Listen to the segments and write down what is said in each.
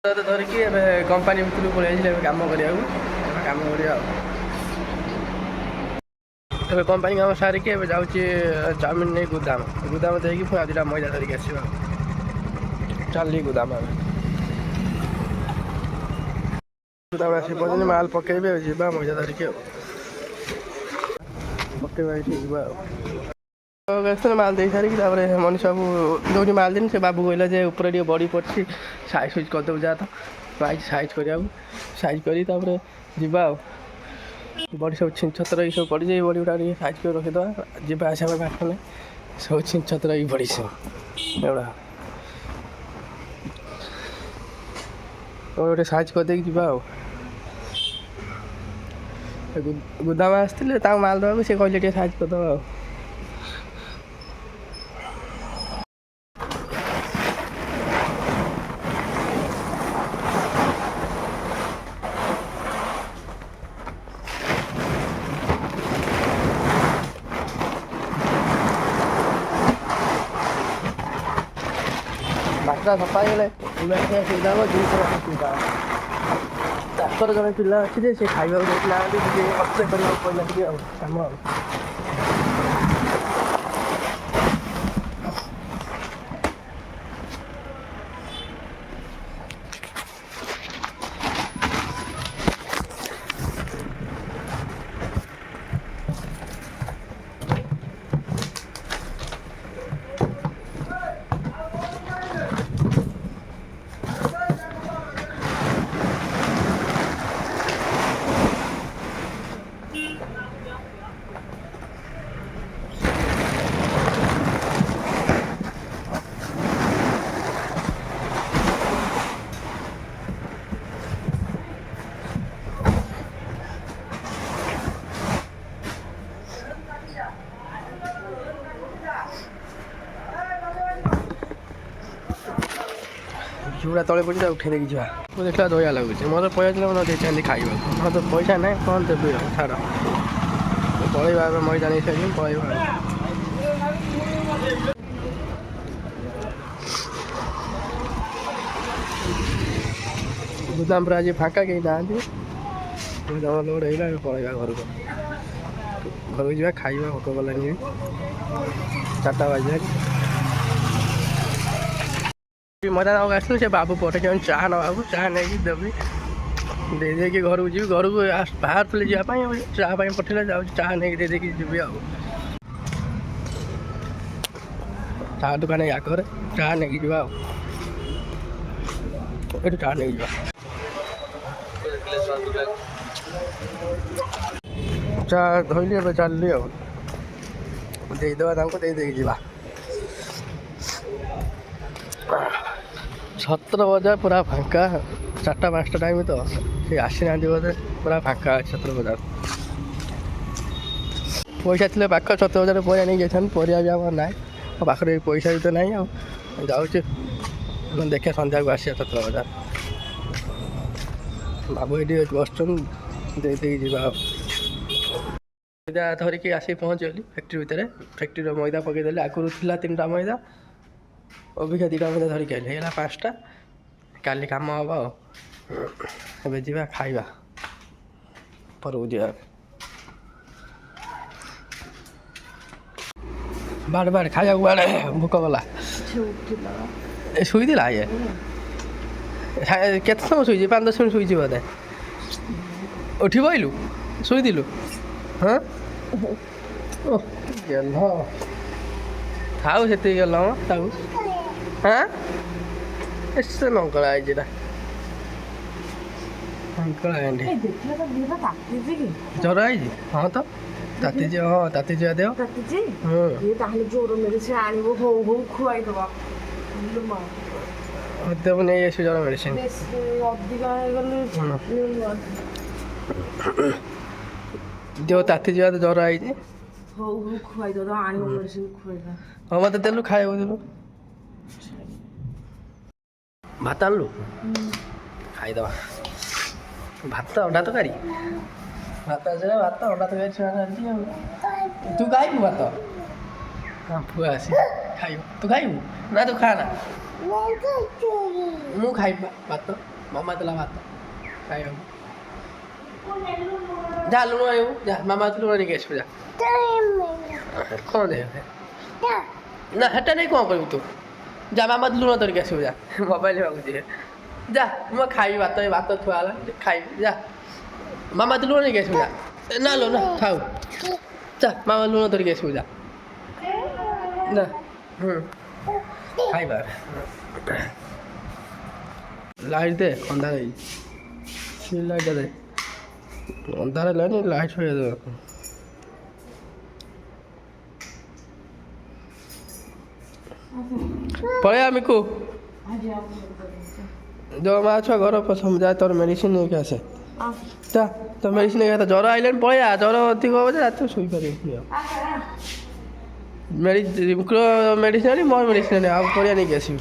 ଧରିକି ଏବେ କମ୍ପାନୀ ଭିତରକୁ ପଳେଇ ଆସିଲେ ଏବେ କାମ କରିବାକୁ କାମ କରିବା ଆଉ ଏବେ କମ୍ପାନୀ କାମ ସାରିକି ଏବେ ଯାଉଛି ଚାଉମିନ ନେଇ ଗୁଦାମ ଦେଇକି ପୁଣି ଆଉ ଦୁଇଟା ମଇଦା ଧରିକି ଆସିବା ଚାଲି ଗୁଦାମ ଏବେ ଗୁଦାମ ଆସି ପର୍ଯ୍ୟନ୍ତ ମାଲ ପକେଇବେ ଯିବା ମଇଦା ଧରିକି ଆଉ ପକେଇବା ଏଇଠି ଯିବା ଆଉ ମାଲ ଦେଇ ସାରିକି ତାପରେ ମଣିଷ ସବୁ ଯେଉଁଠି ମାଲ ଦେଇନି ସେ ବାବୁ କହିଲା ଯେ ଉପରେ ଟିକେ ବଡ଼ି ପଡ଼ିଛି ସାଇଜ୍ ସୁଇଜ୍ କରିଦେବୁ ଯାହା ତ ସାଇଜ୍ କରିବାକୁ ସାଇଜ୍ କରି ତାପରେ ଯିବା ଆଉ ବଡ଼ି ସବୁ ଛିଞ୍ଚତ୍ର ଏଇ ସବୁ ପଡ଼ିଛି ଏଇ ବଡ଼ି ଗୁଡ଼ା ଟିକେ ସାଇଜ୍ କରି ରଖିଦେବା ଯିବା ଆସିବା ପାଇଁ ବାଟ ନାହିଁ ସବୁ ଛିଞ୍ଚତ୍ର ଏଇ ପଡ଼ିଛି ଏଗୁଡ଼ା ଗୋଟେ ସାଇଜ୍ କରିଦେଇକି ଯିବା ଆଉ ଗୁଦାମ ଆସିଥିଲେ ତାଙ୍କୁ ମାଲ ଦେବାକୁ ସେ କହିଲେ ଟିକେ ସାଇଜ୍ କରିଦେବା ଆଉ ବାଟଟା ସଫା ହେଇଗଲେ ସୁବିଧା ହେବ ଜିନିଷ ସୁବିଧା ହେବ ତାଙ୍କର ଜଣେ ପିଲା ଅଛି ଯେ ସେ ଖାଇବାକୁ ଯାଇଥିଲା ଟିକେ ଅପେକ୍ଷା କରିବାକୁ ପଡ଼ିଲା ଟିକେ ଆଉ କାମ ଆଉ ଝୁଡ଼ା ତଳେ ପଡ଼ିଛି ତାକୁ ଉଠେଇ ଦେଇକି ଯିବା ମୁଁ ଦେଖିଲା ଦୟା ଲାଗୁଛି ମୋତେ ପଇସା ଥିଲା ମୋତେ ଦେଇଥାନ୍ତି ଖାଇବାକୁ ମୋର ତ ପଇସା ନାହିଁ କ'ଣ ଦେବି ଆଉ ଛାଡ଼ ପଳେଇବା ଏବେ ମଇଦା ନେଇ ସାରିକି ପଳେଇବା ଗୁଦାମ ପୁରା ଆଜି ଫାଙ୍କା କେହି ନାହାନ୍ତି ଗୁଦାମ ଲୋଡ଼ ହେଇଗଲା ଏବେ ପଳେଇବା ଘରକୁ ଯିବା ଖାଇବା ଭୋକ କଲାନି 4ଟା ବାଜିଲାଣି ମଜା ନେବାକୁ ଆସିଲୁ ସେ ବାବୁ ପଠେଇଛନ୍ତି ଚାହା ନେବାକୁ ଚାହା ନେଇକି ଦେବି ଦେଇକି ଘରକୁ ଯିବି ଘରକୁ ବାହାରୁଥିଲେ ଯିବା ପାଇଁ ଚାହା ପାଇଁ ପଠେଇଲେ ଯାଉଛି ଚାହା ନେଇକି ଦେଇକି ଯିବି ଆଉ ଚାହା ଦୋକାନ ଆଗରେ ଚାହା ନେଇକି ଯିବା ଆଉ ଏଠୁ ଚାହା ନେଇକି ଯିବା ଚାହା ଧୋଇଲି ଏବେ ଚାଲିଲି ଆଉ ଦେଇଦେବା ତାଙ୍କୁ ଦେଇକି ଯିବା 17 ବଜାର ପୁରା ଫାଙ୍କା 4ଟା 5ଟା ଟାଇମ୍ ତ ସେ ଆସିନାହାନ୍ତି ବୋଧେ ପୁରା ଫାଙ୍କା ଅଛି 17 ବଜାର ପଇସା ଥିଲେ ପାଖ 17 ବଜାର ପରିବା ନେଇକି ଯାଇଥାନ୍ତି ପରିବା ବି ଆମର ନାହିଁ ମୋ ପାଖରେ ପଇସା ବି ତ ନାହିଁ ଆଉ ଯାଉଛି ଦେଖିବା ସନ୍ଧ୍ୟାକୁ ଆସିବା 17 ବଜାର ବାବୁ ଏଇଠି ବସୁଛନ୍ତି ଦେଇକି ଯିବା ଆଉ ମଇଦା ଧରିକି ଆସିକି ପହଞ୍ଚିଗଲି ଫ୍ୟାକ୍ଟ୍ରି ଭିତରେ ଫ୍ୟାକ୍ଟ୍ରିର ମଇଦା ପକେଇଦେଲି ଆଗରୁ ଥିଲା 3ଟା ମଇଦା ଅବିକା 2ଟା ମଇଦା ଧରିକି ଆସିଲି ହେଇଗଲା 5ଟା କାଲି କାମ ହେବ ଆଉ ଏବେ ଯିବା ଖାଇବା ପରକୁ ଯିବା ବାଡ଼େ ଖାଇବାକୁ ବାଡ଼େ ଭୋକ କଲା ଏ ଶୋଇଥିଲା ଇଏ କେତେ ସମୟ ଶୋଇଛି 5-10 ମିନିଟ୍ ଶୋଇଛି ବୋଧେ ଉଠି ପଇଲୁ ଶୋଇଥିଲୁ ହଁ ଗେଲ ଥାଉ ସେତିକି ଗେଲ ମ ତାକୁ ହଁ ଏତେ ନଙ୍କଳା ହେଇଛି ନା ନଙ୍କଳା ଏଣ୍ଡି ଜ୍ୱର ହେଇଛି ହଁ ତ ତାତିଛି ହଁ ତାତିଯିବା ଦେହ ତାହେଲେ ଜୋର ମେଡିସିନ ଆଣିବ ହଉ ଖୁଆଇଦବା ଦେବୁ ନେଇ ଆସିବୁ ଜ୍ୱର ମେଡ଼ିସିନ ଅଧିକା ହେଇଗଲେ ଦେହ ତାତିଯିବା ତ ଜ୍ୱର ହେଇଛି ହଉ ଖୁଆଇଦବା ଆଣିବ ମେଡିସିନ ଖୁଆଇଦବା ହଁ ମୋତେ ଦେଲୁ ଖାଇବାକୁ ଦେଲୁ ଭାତ ଆଣିଲୁ ଖାଇଦେବା ଭାତ ଅଣ୍ଡା ତରକାରୀ ଭାତ ଆସିଲା ଭାତ ଅଣ୍ଡା ତରକାରୀ ଛୁଆ ଚାଲିଛି ଆଉ ତୁ ଖାଇବୁ ଭାତ ହଁ ପୁଅ ଆସି ଖାଇବୁ ତୁ ଖାଇବୁ ନା ତୁ ଖା ନା ମୁଁ ଖାଇବା ଭାତ ମାମା ଦେଲା ଭାତ ଖାଇବାକୁ ଯା ଲୁଣ ଆଣିବୁ ଯା ମାମା ଲୁଣ ନେଇକି ଆସିବୁ ଯା କ'ଣ ଦେ ନା ହେଟା ନେଇ କ'ଣ କରିବୁ ତୁ ଯା ମାମା ଲୁଣ ଧରିକି ଆସିବୁ ଯା ମୋବାଇଲ ମାଗୁଛି ଯା ମୁଁ ଖାଇବି ଭାତ ଏ ଭାତ ଥୁଆ ହେଲା ଖାଇବି ଯା ମାମା ତୁ ଲୁଣ ନେଇକି ଆସିବୁ ଯା ନା ଲୋ ନା ଥାଉ ଯା ମାମା ଲୁଣ ଧରିକି ଆସିବୁ ଯା ନା ଖାଇବା ଲାଇଟ୍ ଦେ ଅନ୍ଧାର ହେଇଛି ସେ ଲାଇଟ୍ଟା ଦେ ଅନ୍ଧାର ହେଲାନି ଲାଇଟ୍ ଛାଡ଼ିବା ଦରକାର ପଳେଇ ଆମକୁ ଯୋଉ ମା ଛୁଆ ଘର ପସନ୍ଦ ଯା ତୋର ମେଡ଼ିସିନ ନେଇକି ଆସେ ଯା ତୋ ମେଡ଼ିସିନ ନେଇକି ଜ୍ୱର ଆଇଲାଣି ପଳେଇ ଆ ଜ୍ୱର ଅଧିକ ହବ ଯେ ରାତିରେ ଶୋଇପାରିବି ମେଡ଼ିସିନ ଆଣି ମୋର ମେଡ଼ିସିନ ଆଣି ଆଉ ପରିବା ନେଇକି ଆସିବି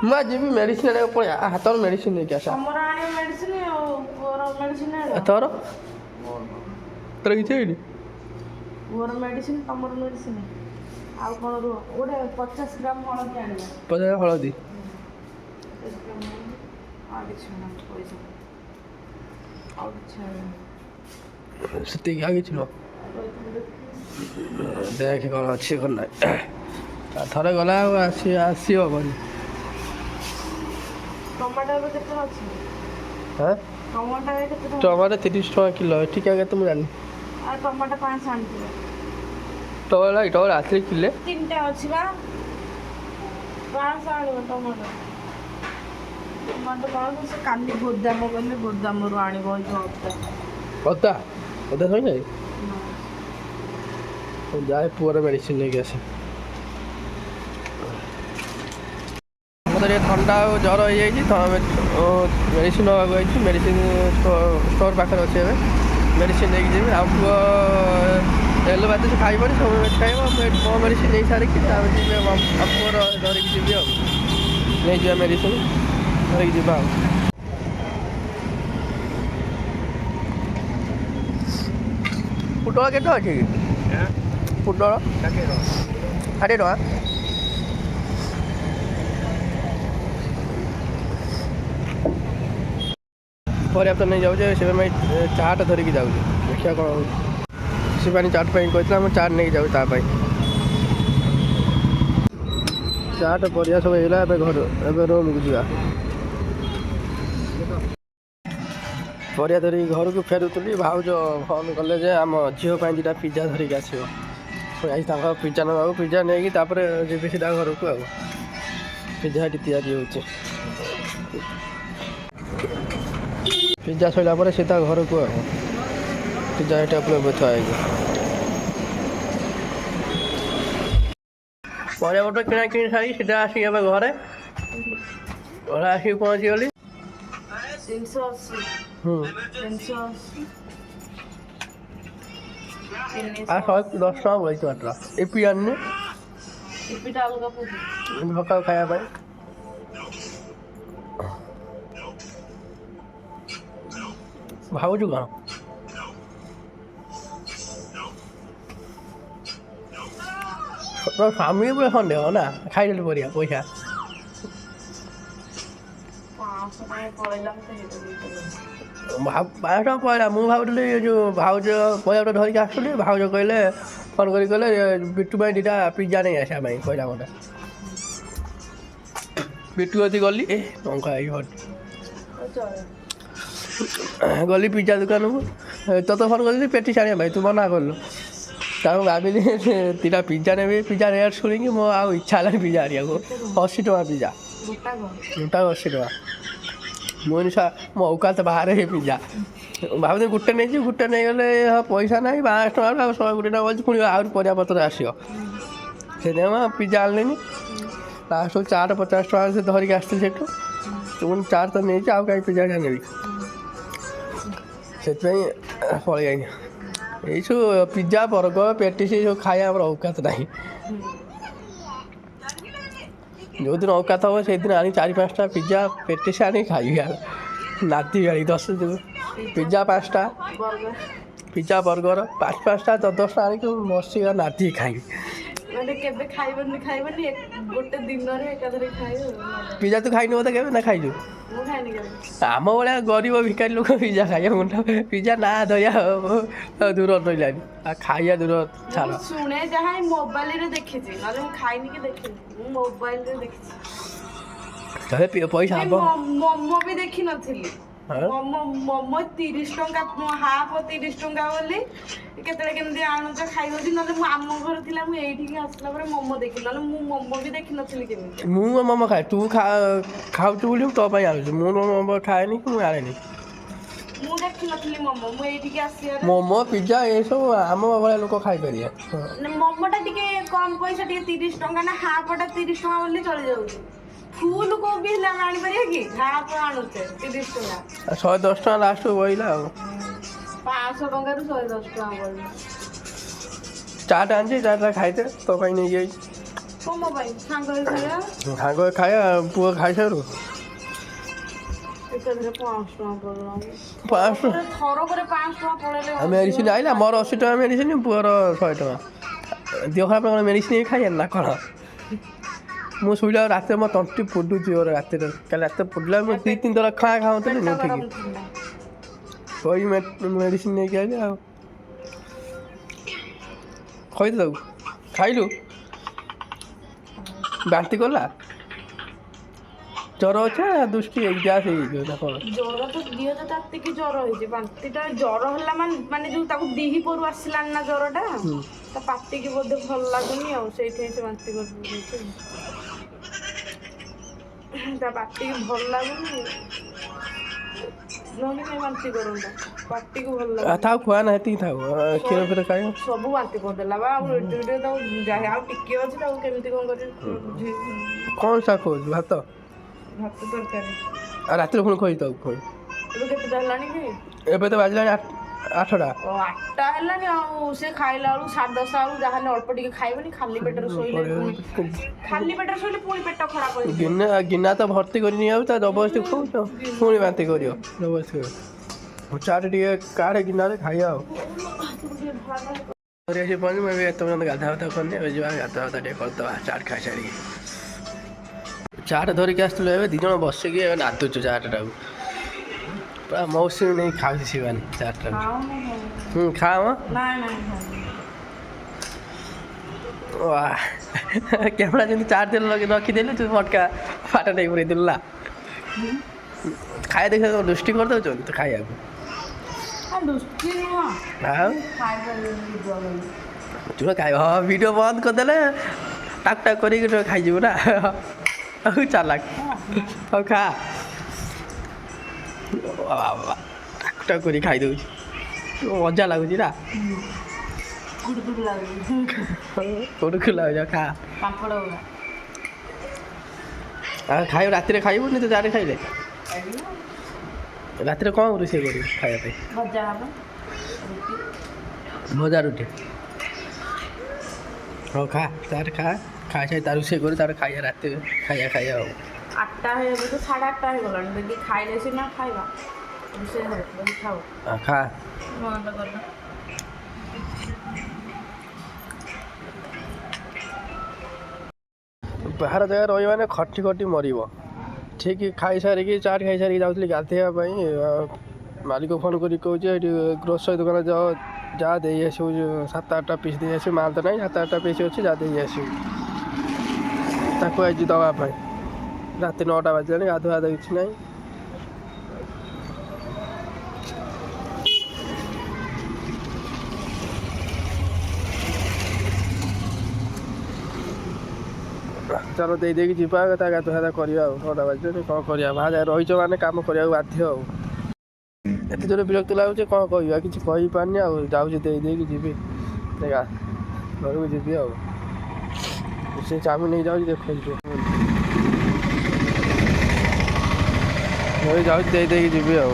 ମୁଁ ଯିବି ମେଡ଼ିସିନ ଆଣିବାକୁ ପଳେଇ ଆ ତୋର ମେଡ଼ିସିନ ନେଇକି ଆସ ତୋର ତୋର କିଛି ହେଇନି ମୋର ମେଡ଼ିସିନ ତମର ମେଡ଼ିସିନ ଆଉ କ'ଣ ରୁହ ଗୋଟେ 50 ଗ୍ରାମ ହଳଦୀ ଆଣିବ 50 ହଳଦୀ ଆଉ କିଛି ନାହିଁ ପଇସା ଆଉ କିଛି ନାହିଁ ସେତିକି ଆଉ କିଛି ନୁହଁ ଦେଖେ କ'ଣ ଅଛି କ'ଣ ନାହିଁ ଥରେ ଗଲା ଆଉ ଆସି ହବନି ଟମାଟୋ ଏବେ କେତେ ଅଛି ହଁ ଟମାଟୋ କେତେ ଟମାଟୋ 30 ଟଙ୍କା କିଲୋ ଏଠିକା କେତେ ମୁଁ ଜାଣିନି ଆଉ ଟମାଟୋ 5 ଆଣିଥିବ ଟମାଟୋ ରାତିରେ କିଲେ 3ଟା ଅଛି ବା 5 ଆଣିବ ଟମାଟୋ ସେ କାଲି ଗୋଦାମ ଗଲେ ଗୋଦାମରୁ ଆଣିବ ଅଦା ସରିଯାଏ ଯାଏ ପୁଅର ମେଡ଼ିସିନ ନେଇକି ଆସେ ମୋତେ ଟିକେ ଥଣ୍ଡା ଆଉ ଜ୍ୱର ହେଇଯାଇଛି ତ ମେଡ଼ିସିନ ନେବାକୁ ଯାଇଛି ମେଡ଼ିସିନ ଷ୍ଟୋର ପାଖରେ ଅଛି ଏବେ ମେଡ଼ିସିନ ନେଇକି ଯିବି ଆଉ ପୁଅ ଏଲୋପାଥି ସେ ଖାଇବନି ସବୁ ଖାଇବ ମୋ ମେଡ଼ିସିନ ନେଇ ସାରିକି ତାପରେ ଯିବି ଆମ ପୁଅର ଧରିକି ଯିବି ଆଉ ନେଇଯିବା ମେଡ଼ିସିନ ଧରିକି ଯିବା ଆଉ ପୋଟଳ କେତେ ଅଛି କି ପୋଟଳ 60 ଟଙ୍କା ପର୍ଯ୍ୟାପ୍ତ ନେଇଯାଉଛି ସେ ଚାଟ ଧରିକି ଯାଉଛି ଦେଖିବା କ'ଣ ହେଉଛି ସେ ପାଣି ଚାଟ ପାଇଁ କହିଥିଲା ମୁଁ ଚାଟ ନେଇକି ଯାଉଛି ତା ପାଇଁ ଚାଟ ପରିବା ସବୁ ହେଇଗଲା ଏବେ ରୁମକୁ ଯିବା ପରିବା ଧରିକି ଘରକୁ ଫେରୁଥିଲି ଭାଉଜ ଫୋନ୍ କଲେ ଯେ ଆମ ଝିଅ ପାଇଁ ଦୁଇଟା ପିଜା ଧରିକି ଆସିବ ଆଜି ତାଙ୍କ ପିଜା ନେବାକୁ ପିଜା ନେଇକି ତାପରେ ଯିବି ସିଧା ଘରକୁ ଆଉ ପିଜା ଏଠି ତିଆରି ହେଉଛି ପିଜା ସରିଲା ପରେ ସିଧା ଘରକୁ ଆଉ ପିଜା ଏଠି ଉପରେ ଥୁଆ ହେଇକି ପରିବା ପତ୍ର କିଣାକିଣି ସାରି ସିଧା ଆସିକି ଏବେ ଘରେ ଆସିକି ପହଞ୍ଚିଗଲି 380 10 ଟଙ୍କା ବଳିଛି ମାତ୍ର ଏପି ଆଣିନି ସକାଳୁ ଖାଇବା ପାଇଁ ଭାବୁଛୁ କ'ଣ ସ୍ୱାମୀ ପୁରା ସନ୍ଦେହ ନା ଖାଇଦେଲି ପରିବା ପଇସା 500 ଟଙ୍କା ପଳେଇଲା ମୁଁ ଭାବୁଥିଲି ଯେଉଁ ଭାଉଜ ପରିବାଟା ଧରିକି ଆସୁଥିଲି ଭାଉଜ କହିଲେ ଫୋନ୍ କରି କହିଲେ ବିଟୁ ପାଇଁ ଦୁଇଟା ପିଜା ନେଇ ଆସିବା ପାଇଁ କହିଲା ମୋତେ ବିଟୁ ଯଦି ଗଲି ଟଙ୍କା ଗଲି ପିଜା ଦୋକାନକୁ ତୋତେ ଫୋନ୍ କରିଥିଲି ପେଟିସ୍ ଆଣିବା ପାଇଁ ତୁ ମନା କଲୁ ତାକୁ ଭାବିଲି ଦୁଇଟା ପିଜା ନେବି ପିଜା ରେଟ୍ ଶୁଣିକି ମୋ ଆଉ ଇଚ୍ଛା ହେଲାନି ପିଜା ଆଣିବାକୁ 80 ଟଙ୍କା ପିଜା ଗୋଟା 80 ଟଙ୍କା ମୁଁ ମୋ ଔକାତ ବାହାରେ ପିଜା ଭାବୁଥିଲି ଗୋଟେ ନେଇଛି ଗୋଟେ ନେଇଗଲେ ପଇସା ନାହିଁ 500 ଟଙ୍କା ଆଉ 120 ଟଙ୍କା ବଳଛି ପୁଣି ଆହୁରି ପରିବାପତ୍ର ଆସିବ ସେଥିପାଇଁ ମୁଁ ପିଜା ଆଣିଲିନି ଲାଷ୍ଟକୁ ଚାଟ 50 ଟଙ୍କା ସେ ଧରିକି ଆସିଥିଲି ସେଠୁ ପୁଣି ଚାଟ ତ ନେଇଛି ଆଉ କାହିଁ ପିଜା ନେବି ସେଥିପାଇଁ ପଳେଇ ଯାଇନି এইসব পিজা ବର୍ଗର ପେଟିସ୍ ଏସବୁ ଖାଇବା ଆମର ଔକାତ ନାହିଁ ଯେଉଁଦିନ ଔକାତ ହେବ ସେଇଦିନ ଆଣି 4-5ଟା ପିଜା ପେଟିସ୍ ଆଣି ଖାଇବି ନାତି ଗାଳି 10 ପିଜା 5ଟା ପିଜା ବର୍ଗର 5-5ଟା 10-10ଟା ଆଣିକି ବସିକି ନାତି ଖାଇବି ମାନେ କେବେ ଖାଇବନି ଗୋଟେ ଦିନରେ ଏକାଥରେ ଖାଇବ। ପିଜା ତୁ ଖାଇନୁ ବୋଧେ କେବେ ନା ଖାଇଛୁ? ମୁଁ ଖାଇନି କେବେ। ଆମ ଭଳିଆ ଗରିବ ଭିକାରୀ ଲୋକ ପିଜା ଖାଇବା ମୁଣ୍ଡ ପିଜା ନା ଧରିଆ ଦୂର ରହିଲାନି ଆଉ ଖାଇବା ଦୂର ଛାଡ଼। ମୁଁ ଶୁଣେ ଯାହା ମୋବାଇଲରେ ଦେଖିଛି, ନହେଲେ ମୁଁ ଖାଇନି କି ଦେଖିନି। ମୁଁ ମୋବାଇଲରେ ଦେଖିଛି। ପଇସା ହବ। ମୋମୋ ବି ଦେଖିନଥିଲି। ମୋମୋ 30 ଟଙ୍କା, ହାଫ୍ 30 ଟଙ୍କା ବୋଲି କେତେବେଳେ କେମିତି ଆଣୁଛ ଖାଇଦଉଛି। ନହେଲେ ମୁଁ ଆମ ଘର ଥିଲା, ମୁଁ ଏଇଠିକି ଆସିଲା ପରେ ମୋମୋ ଦେଖିଲି, ନହେଲେ ମୁଁ ମୋମୋ ବି ଦେଖିନଥିଲି କେମିତି। ମୁଁ ମୋମୋ ଖାଏ, ତୁ ଖାଉଛୁ ବୋଲି ମୁଁ ତୋ ପାଇଁ ଆଣୁଛି। ମୁଁ ମୋମୋ ଖାଏନି କି ମୁଁ ଆଣେନି। ମୁଁ ଦେଖିନଥିଲି ମୋମୋ, ମୁଁ ଏଇଠିକି ଆସିବାରେ ମୋମୋ ପିଜା ଏସବୁ ଆମ ଭଳିଆ ଲୋକ ଖାଇପାରିବେ। ମୋମୋଟା ଟିକେ କମ୍ ପଇସା, ଟିକେ 30 ଟଙ୍କା ନା ହାଫଟା 30 ଟଙ୍କା ବୋଲି ଚଳିଯାଉଛି। ଫୁଲ କୋବି ହେଲେ ଆମେ ଆଣିପାରିବା କି? ହାଫ ଆଣୁଛେ 30 ଟଙ୍କା। 110 ଟଙ୍କା ଲାଷ୍ଟକୁ ବଇଲା ଆଉ। 500 ଟଙ୍କାରୁ 110 ଟଙ୍କା ବଳିଲା। ଚାଟ ଆଣିଛି, ଚାଟା ଖାଇଦେ, ତୋ ପାଇଁ ନେଇକି ଯାଇଛି। ମୋ ପାଇଁ ସାଙ୍ଗ ହେଇ ଖାଇବା। ସାଙ୍ଗ ଖାଇବା, ପୁଅ ଖାଇସାରୁ। ଏକାଥରେ 500 ଟଙ୍କା ପଡ଼ିଲାଣି। 500 ଥରକରେ 500 ଟଙ୍କା ପଳେଇଲେ ମେଡ଼ିସିନ ଆଇଲା, ମୋର 80 ଟଙ୍କା ମେଡ଼ିସିନ, ପୁଅର 100 ଟଙ୍କା। ଦେହ ଖରାପ କ'ଣ ମେଡ଼ିସିନ ଖାଇବାନି ନା କ'ଣ? ମୁଁ ଶୋଇଲା ରାତିରେ ମୋ ତଣ୍ଟି ପୋଡ଼ୁଛି ମୋର ରାତିରେ। କାଲି ରାତିରେ ପୋଡ଼ିଲା, ମୁଁ 2-3 ଥର ଖାଉଥିଲି ମୁଁ ଠିକ୍ କହି ମେଡ଼ିସିନ ନେଇକି ଆଇଲି ଆଉ। ଖୋଇଦେ ତାକୁ, ଖାଇଲୁ? ବାନ୍ତି କଲା? ଜ୍ୱର ଅଛି ନା ଦୃଷ୍ଟି ଗ୍ୟାସ୍ ହେଇଯିବ ନା କ'ଣ? ଜ୍ୱର ତ ଦିହ ତ ତାତିକି ଜ୍ୱର ହେଇଛି। ବାନ୍ତିଟା ଜ୍ୱର ହେଲା ମାନେ ଯୋଉ ତାକୁ ଦିହିପରୁ ଆସିଲାନି ନା ଜ୍ୱରଟା, ତା ପାଟିକି ବୋଧେ ଭଲ ଲାଗୁନି ଆଉ, ସେଇଥିପାଇଁ ସେ ବାନ୍ତି କରିଦେଇଛି। ତା ପାଟିକି ଭଲ ଲାଗୁନି, ନହେଲେ କାଇଁ ବାନ୍ତି କରନ୍ତା। ପାଟିକୁ ଭଲ ଲାଗୁନି। ଥାଉ, ଖୁଆ ନା ଏତିକି ଥାଉ, କ୍ଷୀର ଫିର ଖାଇବ। ସବୁ ବାନ୍ତି କରିଦେଲା ବା, ଆଉ ତାକୁ ଯାହା ଆଉ ଟିକେ ଅଛି, ତାକୁ କେମିତି କ'ଣ କରିବି? କ'ଣ ଶାଗ ଖୋଉଛୁ? ଭାତ ତରକାରୀ। ଆଉ ରାତିରେ ପୁଣି ଖୋଇ ତାକୁ ଖୋଇ। ଏବେ କେତେଟା ହେଲାଣି କି? ଏବେ ତ ବାଜିଲାଣି 8ଟା। 8ଟା ହେଲାଣି ଆଉ। ସେ ଖାଇଲା ବେଳକୁ 10:30 ବେଳକୁ ଯାହାହେଲେ ଅଳ୍ପ ଟିକେ ଖାଇବନି। ଖାଲି ପେଟରେ ଶୋଇଲେ ପୁଣି ପେଟ ଖରାପ ହେଇଯିବ। ଗିନା ତ ଭର୍ତ୍ତି କରି ନେଇଯାଉଛି, ତା ଜବରଦସ୍ତି ଖୋଉଛ, ପୁଣି ବାନ୍ତି କରିବ ଜବରଦସ୍ତି। ଚାଟ ଟିକେ କାଢ଼େ ଗିନାରେ ଖାଇବା ଆଉ। ଆସି ପହଞ୍ଚି ମୁଁ ଏବେ ଏତେ ପର୍ଯ୍ୟନ୍ତ ଗାଧା ଫାଧା କରିନି। ଏବେ ଯିବା ଗାଧା ଫାଧା ଟିକେ କରିଦେବା ଚାଟ ଖାଇସାରିକି। ଚାଟ ଧରିକି ଆସିଥିଲୁ, ଏବେ 2 ଜଣ ବସିକି ଏବେ ନାଦୁଛୁ ଚାଟଟାକୁ। ପୁରା ମୌସୁମୀ ନେଇ ଖାଉଛି ଶିବାନୀ ଚାଟଟାକୁ। ଖା ମ। କ୍ୟାମେରା ଯେମିତି ଚାଟ ଦେଲେ ରଖିଦେଲି, ତୁ ମଟକା ଫାଟା ନେଇ ପୁରେଇଦେଲୁ ନା। ଖାଇବା ଦେଖିବା ଦୃଷ୍ଟି କରିଦେଉଛନ୍ତି ତ ଖାଇବାକୁ। ଆଉ ତୁ ଖାଇବ, ହଁ ଭିଡ଼ିଓ ବନ୍ଦ କରିଦେଲେ ଟାକ୍ ଟାକ୍ କରିକି ଖାଇଯିବୁ ନା। ହଉ ଚାଲାକ, ହଉ ଖା। ଟାକ୍ ଟାକ୍ କରି ଖାଇଦେଉଛି, ମଜା ଲାଗୁଛି ନା। କୁଡ଼କୁଡ଼ ଲାଗୁଛି, ଖା। ପାମ୍ପଡ଼ ଆଉ ଖାଇବ, ରାତିରେ ଖାଇବୁନି ତ ଚାଟ ଖାଇଲେ? ରାତିରେ କ'ଣ ରୋଷେଇ କରିବୁ ଖାଇବା ପାଇଁ? ଭଜା ରୁଟି। ହଉ ଖା, ତାର ଖାଇସାରି ତାର ରୋଷେଇ କରି ତାର ଖାଇବା, ରାତିରେ ଖାଇବା ଆଉ। 8ଟା ଏବେ ତ 8:30 ହେଇଗଲାଣି, ଯଦି ଖାଇଲେ ସିନା ଖାଇବା। ଖା। ବାହାର ଜାଗାରେ ରହିବ ମାନେ ଖଟି ମରିବ। ଠିକ୍ ଖାଇସାରିକି ଚାଟ ଖାଇସାରିକି ଯାଉଥିଲି ଗାଧୋଇବା ପାଇଁ, ମାଲିକ ଫୋନ୍ କରି କହୁଛି ଏଠି ଗ୍ରୋସରୀ ଦୋକାନ ଯାହା ଦେଇ ଆସିବୁ, 7-8ଟା ପିସ୍ ଦେଇ ଆସିବୁ। ମାଲ ତ ନାହିଁ, 7-8ଟା ପିସ୍ ଅଛି, ଯାହା ଦେଇ ଆସିବୁ। ତାକୁ ଆଜି ଦେବା ପାଇଁ। ରାତି 9ଟା ବାଜିଲାଣି, ଗାଧୁଆ କିଛି ନାହିଁ। ଚାଲ ଦେଇକି ଯିବା, ତା ଗାଧୁଆ କରିବା ଆଉ। 9ଟା ବାଜିଲାଣି, କ'ଣ କରିବା? ବାହାର ଜାଗାରେ ରହିଛ ମାନେ କାମ କରିବାକୁ ବାଧ୍ୟ ଆଉ। ଏତେ ଜୋରେ ବିରକ୍ତ ଲାଗୁଛି, କ'ଣ କହିବା, କିଛି କହିପାରୁନି ଆଉ। ଯାଉଛି ଦେଇକି ଯିବି, ଘରକୁ ଯିବି ଆଉ। ସେ ଚାଉମିନ ନେଇ ଯାଉଛି, ଦେଖୁଛୁ ଯାଉଛି ଦେଇକି ଯିବି ଆଉ।